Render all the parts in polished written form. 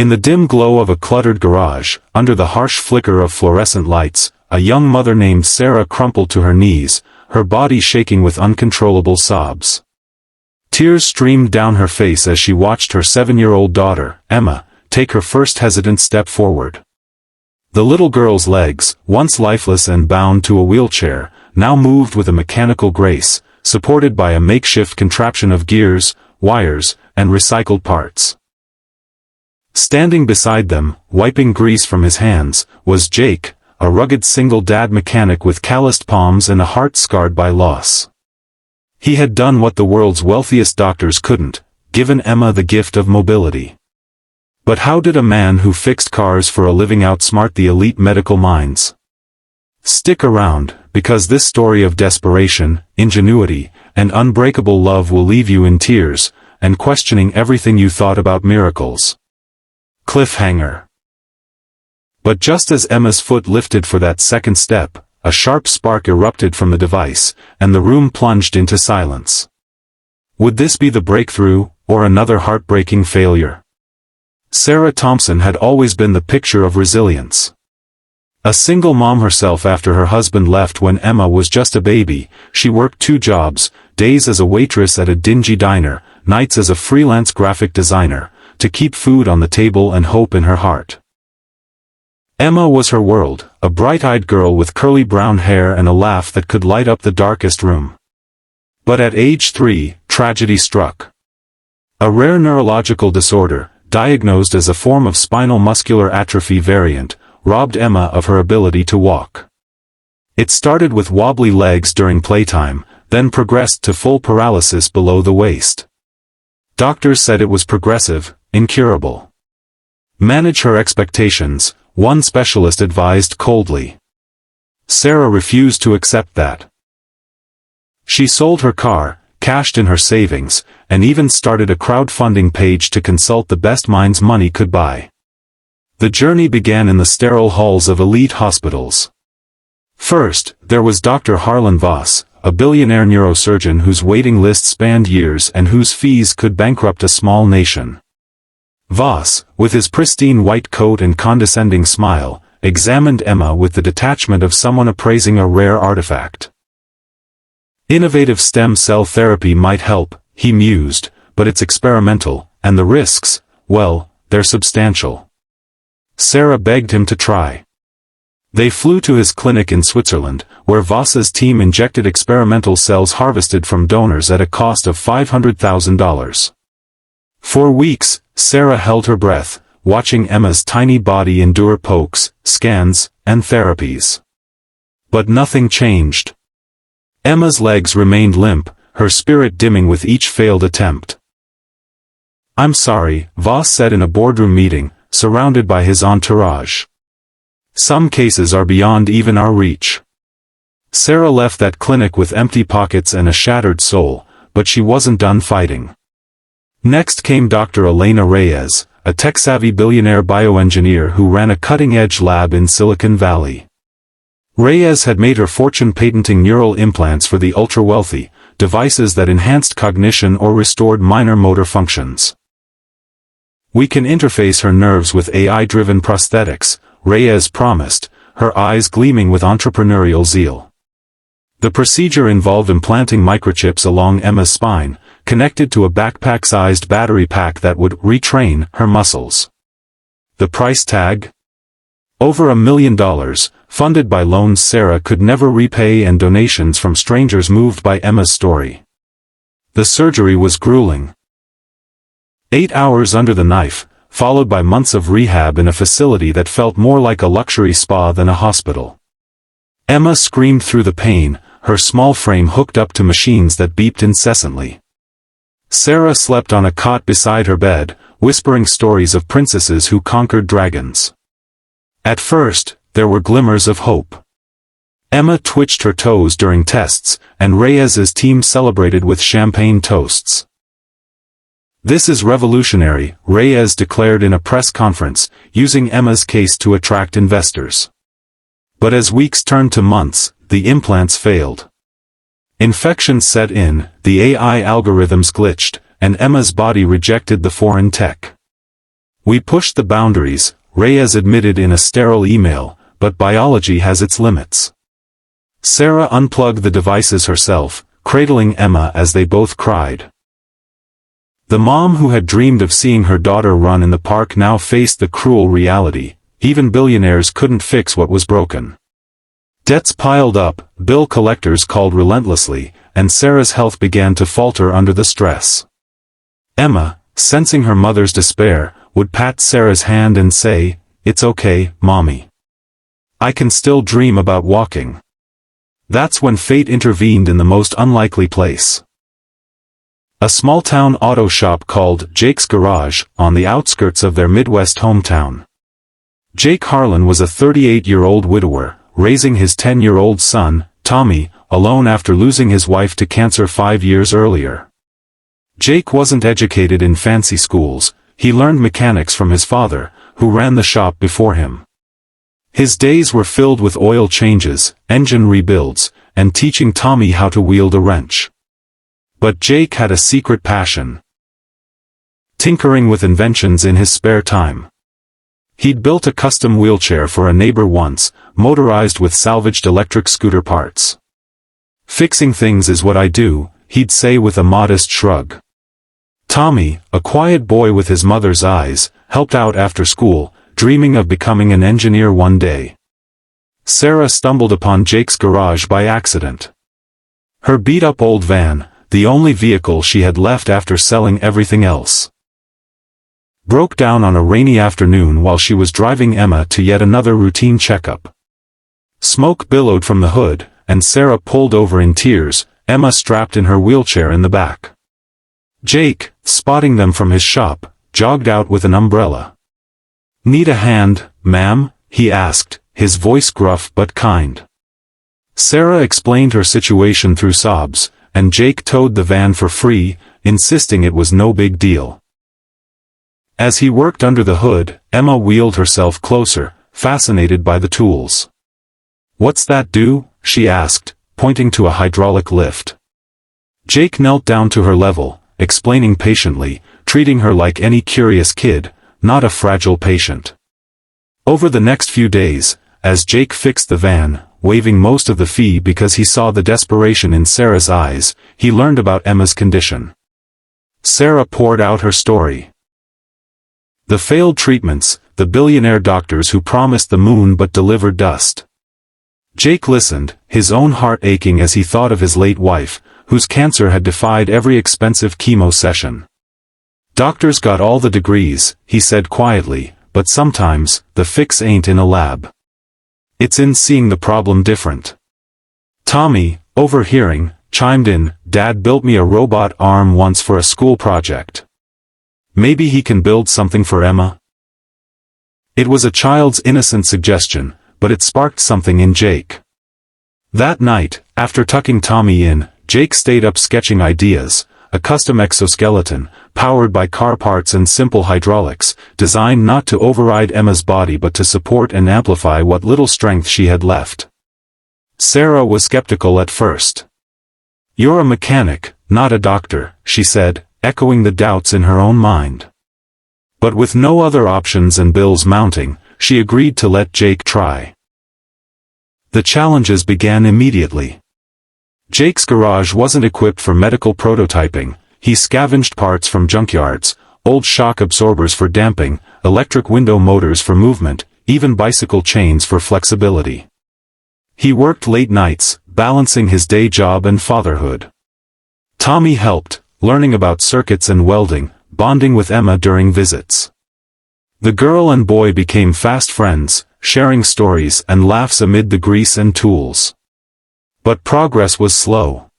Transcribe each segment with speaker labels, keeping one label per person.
Speaker 1: In the dim glow of a cluttered garage, under the harsh flicker of fluorescent lights, a young mother named Sarah crumpled to her knees, her body shaking with uncontrollable sobs. Tears streamed down her face as she watched her 7-year-old daughter, Emma, take her first hesitant step forward. The little girl's legs, once lifeless and bound to a wheelchair, now moved with a mechanical grace, supported by a makeshift contraption of gears, wires, and recycled parts. Standing beside them, wiping grease from his hands, was Jake, a rugged single-dad mechanic with calloused palms and a heart scarred by loss. He had done what the world's wealthiest doctors couldn't, given Emma the gift of mobility. But how did a man who fixed cars for a living outsmart the elite medical minds? Stick around, because this story of desperation, ingenuity, and unbreakable love will leave you in tears, and questioning everything you thought about miracles. Cliffhanger. But just as Emma's foot lifted for that second step, a sharp spark erupted from the device, and the room plunged into silence. Would this be the breakthrough, or another heartbreaking failure? Sarah Thompson had always been the picture of resilience. A single mom herself after her husband left when Emma was just a baby, she worked 2 jobs, days as a waitress at a dingy diner, nights as a freelance graphic designer, to keep food on the table and hope in her heart. Emma was her world, a bright-eyed girl with curly brown hair and a laugh that could light up the darkest room. But at age 3, tragedy struck. A rare neurological disorder, diagnosed as a form of spinal muscular atrophy variant, robbed Emma of her ability to walk. It started with wobbly legs during playtime, then progressed to full paralysis below the waist. Doctors said it was progressive, incurable. Manage her expectations, one specialist advised coldly. Sarah refused to accept that. She sold her car, cashed in her savings, and even started a crowdfunding page to consult the best minds money could buy. The journey began in the sterile halls of elite hospitals. First, there was Dr. Harlan Voss, a billionaire neurosurgeon whose waiting list spanned years and whose fees could bankrupt a small nation. Voss, with his pristine white coat and condescending smile, examined Emma with the detachment of someone appraising a rare artifact. Innovative stem cell therapy might help, he mused, but it's experimental, and the risks, well, they're substantial. Sarah begged him to try. They flew to his clinic in Switzerland, where Voss's team injected experimental cells harvested from donors at a cost of $500,000. For weeks, Sarah held her breath, watching Emma's tiny body endure pokes, scans, and therapies. But nothing changed. Emma's legs remained limp, her spirit dimming with each failed attempt. "I'm sorry," Voss said in a boardroom meeting, surrounded by his entourage. "Some cases are beyond even our reach." Sarah left that clinic with empty pockets and a shattered soul, but she wasn't done fighting. Next came Dr. Elena Reyes, a tech-savvy billionaire bioengineer who ran a cutting-edge lab in Silicon Valley. Reyes had made her fortune patenting neural implants for the ultra-wealthy, devices that enhanced cognition or restored minor motor functions. "We can interface her nerves with AI-driven prosthetics," Reyes promised, her eyes gleaming with entrepreneurial zeal. The procedure involved implanting microchips along Emma's spine, connected to a backpack-sized battery pack that would retrain her muscles. The price tag? Over $1 million, funded by loans Sarah could never repay and donations from strangers moved by Emma's story. The surgery was grueling. 8 hours under the knife, followed by months of rehab in a facility that felt more like a luxury spa than a hospital. Emma screamed through the pain, her small frame hooked up to machines that beeped incessantly. Sarah slept on a cot beside her bed, whispering stories of princesses who conquered dragons. At first, there were glimmers of hope. Emma twitched her toes during tests, and Reyes's team celebrated with champagne toasts. "This is revolutionary," Reyes declared in a press conference, using Emma's case to attract investors. But as weeks turned to months, the implants failed. Infections set in, the AI algorithms glitched, and Emma's body rejected the foreign tech. We pushed the boundaries, Reyes admitted in a sterile email, but biology has its limits. Sarah unplugged the devices herself, cradling Emma as they both cried. The mom who had dreamed of seeing her daughter run in the park now faced the cruel reality: even billionaires couldn't fix what was broken. Debts piled up, bill collectors called relentlessly, and Sarah's health began to falter under the stress. Emma, sensing her mother's despair, would pat Sarah's hand and say, "It's okay, Mommy. I can still dream about walking." That's when fate intervened in the most unlikely place. A small-town auto shop called Jake's Garage, on the outskirts of their Midwest hometown. Jake Harlan was a 38-year-old widower, raising his 10-year-old son, Tommy, alone after losing his wife to cancer 5 years earlier. Jake wasn't educated in fancy schools. He learned mechanics from his father, who ran the shop before him. His days were filled with oil changes, engine rebuilds, and teaching Tommy how to wield a wrench. But Jake had a secret passion: tinkering with inventions in his spare time. He'd built a custom wheelchair for a neighbor once, motorized with salvaged electric scooter parts. "Fixing things is what I do," he'd say with a modest shrug. Tommy, a quiet boy with his mother's eyes, helped out after school, dreaming of becoming an engineer one day. Sarah stumbled upon Jake's garage by accident. Her beat-up old van, the only vehicle she had left after selling everything else, broke down on a rainy afternoon while she was driving Emma to yet another routine checkup. Smoke billowed from the hood, and Sarah pulled over in tears, Emma strapped in her wheelchair in the back. Jake, spotting them from his shop, jogged out with an umbrella. "Need a hand, ma'am?" he asked, his voice gruff but kind. Sarah explained her situation through sobs, and Jake towed the van for free, insisting it was no big deal. As he worked under the hood, Emma wheeled herself closer, fascinated by the tools. "What's that do?" she asked, pointing to a hydraulic lift. Jake knelt down to her level, explaining patiently, treating her like any curious kid, not a fragile patient. Over the next few days, as Jake fixed the van, waiving most of the fee because he saw the desperation in Sarah's eyes, he learned about Emma's condition. Sarah poured out her story. The failed treatments, the billionaire doctors who promised the moon but delivered dust. Jake listened, his own heart aching as he thought of his late wife, whose cancer had defied every expensive chemo session. "Doctors got all the degrees," he said quietly, "but sometimes, the fix ain't in a lab. It's in seeing the problem different." Tommy, overhearing, chimed in, "Dad built me a robot arm once for a school project. Maybe he can build something for Emma?" It was a child's innocent suggestion, but it sparked something in Jake. That night, after tucking Tommy in, Jake stayed up sketching ideas: a custom exoskeleton, powered by car parts and simple hydraulics, designed not to override Emma's body but to support and amplify what little strength she had left. Sarah was skeptical at first. "You're a mechanic, not a doctor," she said, echoing the doubts in her own mind. But with no other options and bills mounting, she agreed to let Jake try. The challenges began immediately. Jake's garage wasn't equipped for medical prototyping. He scavenged parts from junkyards, old shock absorbers for damping, electric window motors for movement, even bicycle chains for flexibility. He worked late nights, balancing his day job and fatherhood. Tommy helped, learning about circuits and welding, bonding with Emma during visits. The girl and boy became fast friends, sharing stories and laughs amid the grease and tools. But progress was slow.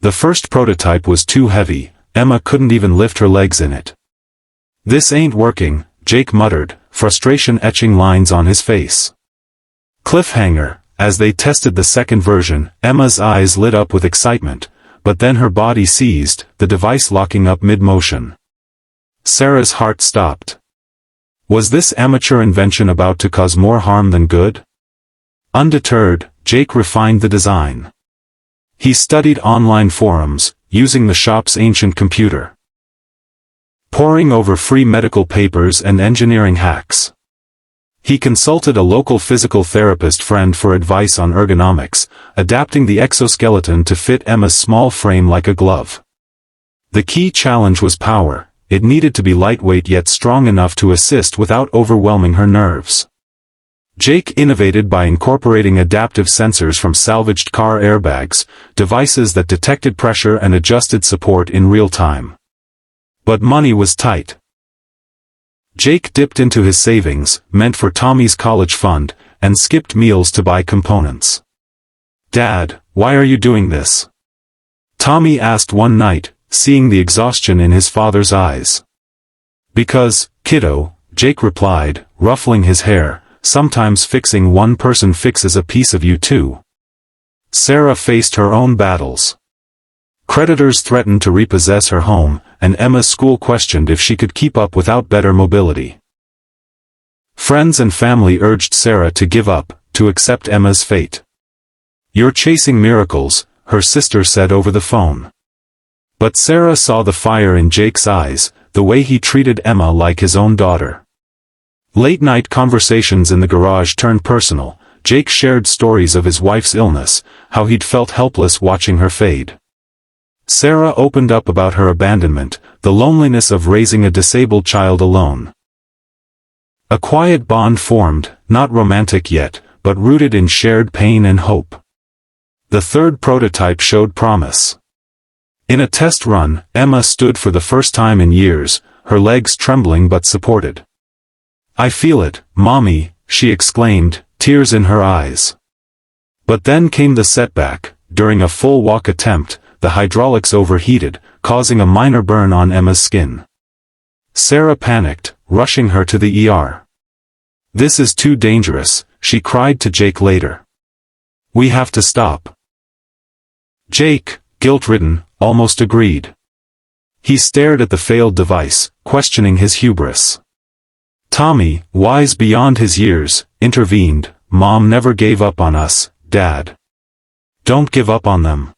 Speaker 1: The first prototype was too heavy, Emma couldn't even lift her legs in it. "This ain't working," Jake muttered, frustration etching lines on his face. Cliffhanger: as they tested the second version, Emma's eyes lit up with excitement, but then her body seized, the device locking up mid-motion. Sarah's heart stopped. Was this amateur invention about to cause more harm than good? Undeterred, Jake refined the design. He studied online forums, using the shop's ancient computer poring over free medical papers and engineering hacks. He consulted a local physical therapist friend for advice on ergonomics, adapting the exoskeleton to fit Emma's small frame like a glove. The key challenge was power. It needed to be lightweight yet strong enough to assist without overwhelming her nerves. Jake innovated by incorporating adaptive sensors from salvaged car airbags, devices that detected pressure and adjusted support in real time. But money was tight. Jake dipped into his savings, meant for Tommy's college fund, and skipped meals to buy components. "Dad, why are you doing this?" Tommy asked one night, seeing the exhaustion in his father's eyes. "Because, kiddo," Jake replied, ruffling his hair, "sometimes fixing one person fixes a piece of you too." Sarah faced her own battles. Creditors threatened to repossess her home, and Emma's school questioned if she could keep up without better mobility. Friends and family urged Sarah to give up, to accept Emma's fate. "You're chasing miracles," her sister said over the phone. But Sarah saw the fire in Jake's eyes, the way he treated Emma like his own daughter. Late-night conversations in the garage turned personal. Jake shared stories of his wife's illness, how he'd felt helpless watching her fade. Sarah opened up about her abandonment, the loneliness of raising a disabled child alone. A quiet bond formed, not romantic yet, but rooted in shared pain and hope. The third prototype showed promise. In a test run, Emma stood for the first time in years, her legs trembling but supported. "I feel it, Mommy," she exclaimed, tears in her eyes. But then came the setback. During a full walk attempt, the hydraulics overheated, causing a minor burn on Emma's skin. Sarah panicked, rushing her to the ER. "This is too dangerous," she cried to Jake later. "We have to stop." Jake, guilt-ridden, almost agreed. He stared at the failed device, questioning his hubris. Tommy, wise beyond his years, intervened. "Mom never gave up on us, Dad. Don't give up on them."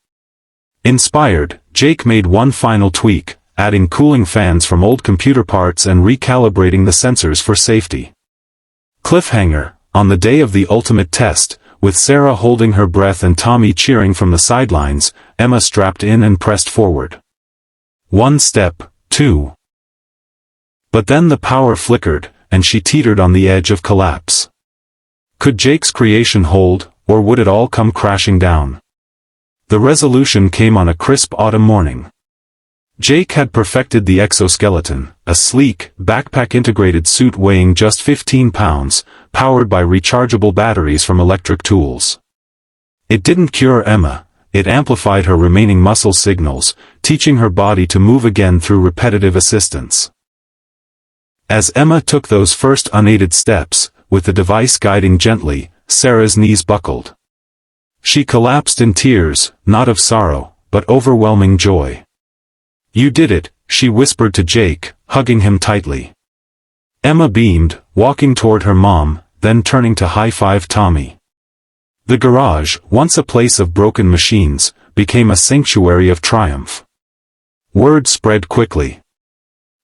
Speaker 1: Inspired, Jake made one final tweak, adding cooling fans from old computer parts and recalibrating the sensors for safety. Cliffhanger, on the day of the ultimate test, with Sarah holding her breath and Tommy cheering from the sidelines, Emma strapped in and pressed forward. One step, two. But then the power flickered, and she teetered on the edge of collapse. Could Jake's creation hold, or would it all come crashing down? The resolution came on a crisp autumn morning. Jake had perfected the exoskeleton, a sleek, backpack-integrated suit weighing just 15 pounds, powered by rechargeable batteries from electric tools. It didn't cure Emma, it amplified her remaining muscle signals, teaching her body to move again through repetitive assistance. As Emma took those first unaided steps, with the device guiding gently, Sarah's knees buckled. She collapsed in tears, not of sorrow, but overwhelming joy. "You did it," she whispered to Jake, hugging him tightly. Emma beamed, walking toward her mom, then turning to high-five Tommy. The garage, once a place of broken machines, became a sanctuary of triumph. Word spread quickly.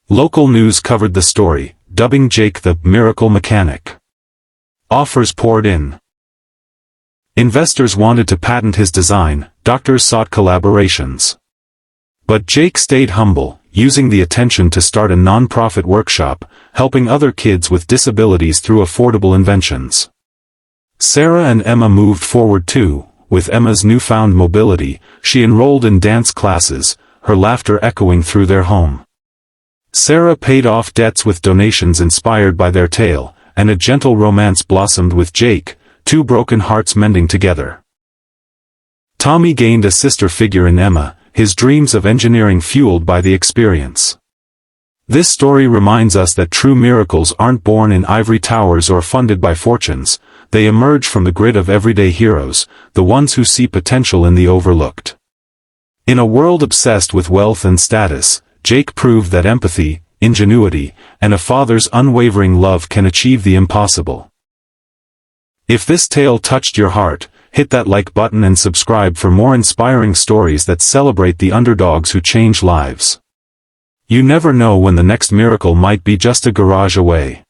Speaker 1: Local news covered the story, dubbing Jake the "miracle mechanic." Offers poured in. Investors wanted to patent his design, doctors sought collaborations. But Jake stayed humble, using the attention to start a non-profit workshop, helping other kids with disabilities through affordable inventions. Sarah and Emma moved forward too. With Emma's newfound mobility, she enrolled in dance classes, her laughter echoing through their home. Sarah paid off debts with donations inspired by their tale, and a gentle romance blossomed with Jake, two broken hearts mending together. Tommy gained a sister figure in Emma, his dreams of engineering fueled by the experience. This story reminds us that true miracles aren't born in ivory towers or funded by fortunes, they emerge from the grit of everyday heroes, the ones who see potential in the overlooked. In a world obsessed with wealth and status, Jake proved that empathy, ingenuity, and a father's unwavering love can achieve the impossible. If this tale touched your heart, hit that like button and subscribe for more inspiring stories that celebrate the underdogs who change lives. You never know when the next miracle might be just a garage away.